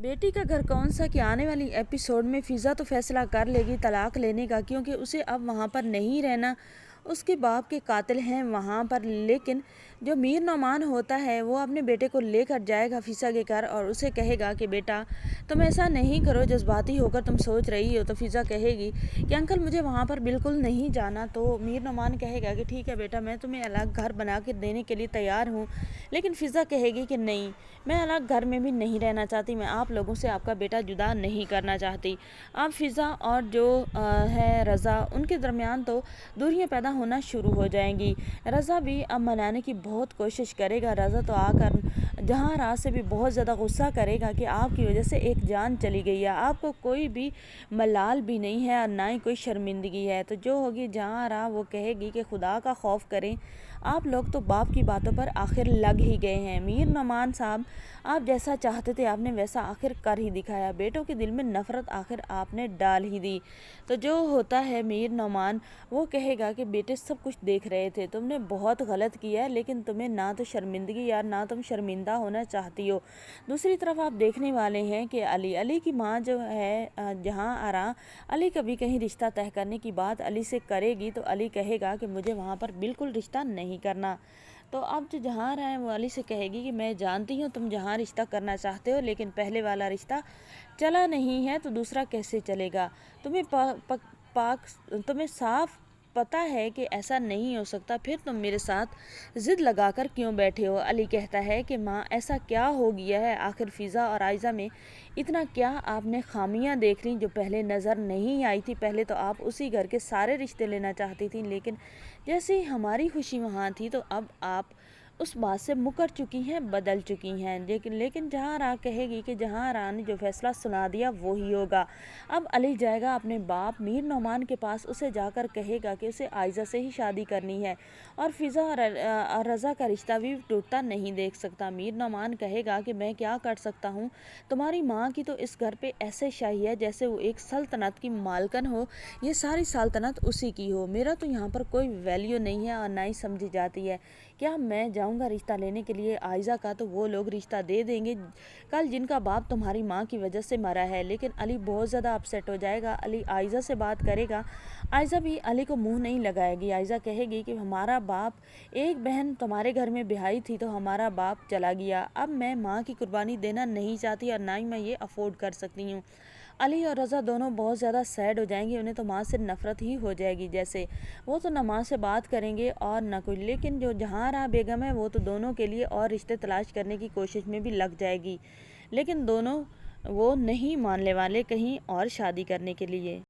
बेटी का घर कौन सा कि आने वाली एपिसोड में फ़िज़ा तो फैसला कर लेगी तलाक लेने का, क्योंकि उसे अब वहाँ पर नहीं रहना। उसके बाप के कातिल हैं वहाँ पर। लेकिन जो मीर नौमान होता है वो अपने बेटे को लेकर जाएगा फ़िज़ा के घर और उसे कहेगा कि बेटा तुम ऐसा नहीं करो, जज्बाती होकर तुम सोच रही हो। तो फ़िज़ा कहेगी कि अंकल मुझे वहाँ पर बिल्कुल नहीं जाना। तो मीर नौमान कहेगा कि ठीक है बेटा, मैं तुम्हें अलग घर बना के देने के लिए तैयार हूँ। लेकिन फ़िज़ा कहेगी कि नहीं, मैं अलग घर में भी नहीं रहना चाहती, मैं आप लोगों से आपका बेटा जुदा नहीं करना चाहती। अब फ़िज़ा और जो है रज़ा, उनके दरमियान तो दूरियां पैदा होना शुरू हो जाएंगी। रज़ा भी अब मनाने की बहुत कोशिश करेगा। रज़ा तो आकर जहाँ रात से भी बहुत ज़्यादा गुस्सा करेगा कि आपकी वजह से एक जान चली गई है, आपको कोई भी मलाल भी नहीं है और ना ही कोई शर्मिंदगी है। तो जो होगी जहाँ रहा वो कहेगी कि खुदा का खौफ करें, आप लोग तो बाप की बातों पर आखिर लग ही गए हैं। मीर नौमान साहब, आप जैसा चाहते थे आपने वैसा आखिर कर ही दिखाया, बेटों के दिल में नफ़रत आखिर आपने डाल ही दी। तो जो होता है मीर नौमान वो कहेगा कि बेटे सब कुछ देख रहे थे, तुमने बहुत गलत किया है, लेकिन तुम्हें ना तो शर्मिंदगी यार, ना तुम शर्मिंदा होना चाहती हो। दूसरी तरफ आप देखने वाले हैं कि अली की माँ जो है जहाँ आरा अली कभी कहीं रिश्ता तय करने की बात अली से करेगी तो अली कहेगा कि मुझे वहाँ पर बिल्कुल रिश्ता नहीं करना। तो अब जो जहाँ रहा है वो अली से कहेगी कि मैं जानती हूँ तुम जहाँ रिश्ता करना चाहते हो, लेकिन पहले वाला रिश्ता चला नहीं है तो दूसरा कैसे चलेगा। तुम्हें तुम्हें साफ पता है कि ऐसा नहीं हो सकता, फिर तुम मेरे साथ ज़िद लगाकर क्यों बैठे हो। अली कहता है कि माँ ऐसा क्या हो गया है, आखिर फ़िज़ा और आयज़ा में इतना क्या आपने खामियां देख ली जो पहले नज़र नहीं आई थी। पहले तो आप उसी घर के सारे रिश्ते लेना चाहती थी, लेकिन जैसे ही हमारी खुशी वहाँ थी तो अब आप उस बात से मुकर चुकी हैं, बदल चुकी हैं। लेकिन जहाँ राह कहेगी कि जहाँ राह ने जो फैसला सुना दिया वो ही होगा। अब अली जाएगा अपने बाप मीर नौमान के पास, उसे जाकर कहेगा कि उसे आयज़ा से ही शादी करनी है और फ़िज़ा और रज़ा का रिश्ता भी टूटता नहीं देख सकता। मीर नौमान कहेगा कि मैं क्या कर सकता हूँ, तुम्हारी माँ की तो इस घर पे ऐसे शाही है जैसे वो एक सल्तनत की मालकन हो, ये सारी सल्तनत उसी की हो। मेरा तो यहाँ पर कोई वैल्यू नहीं है और ना ही समझी जाती है। क्या मैं जाऊँगा रिश्ता लेने के लिए आयज़ा का तो वो लोग रिश्ता दे देंगे कल, जिनका बाप तुम्हारी माँ की वजह से मरा है। लेकिन अली बहुत ज़्यादा अपसेट हो जाएगा। अली आयज़ा से बात करेगा, आयज़ा भी अली को मुंह नहीं लगाएगी। आयज़ा कहेगी कि हमारा बाप, एक बहन तुम्हारे घर में ब्याही थी तो हमारा बाप चला गया, अब मैं माँ की कुर्बानी देना नहीं चाहती और ना ही मैं ये अफोर्ड कर सकती हूँ। अली और रज़ा दोनों बहुत ज़्यादा सैड हो जाएंगे, उन्हें तो माँ से नफ़रत ही हो जाएगी। जैसे वो तो ना माँ से बात करेंगे और ना कुछ। लेकिन जो जहाँ बेगम है वो तो दोनों के लिए और रिश्ते तलाश करने की कोशिश में भी लग जाएगी, लेकिन दोनों वो नहीं मानने वाले कहीं और शादी करने के लिए।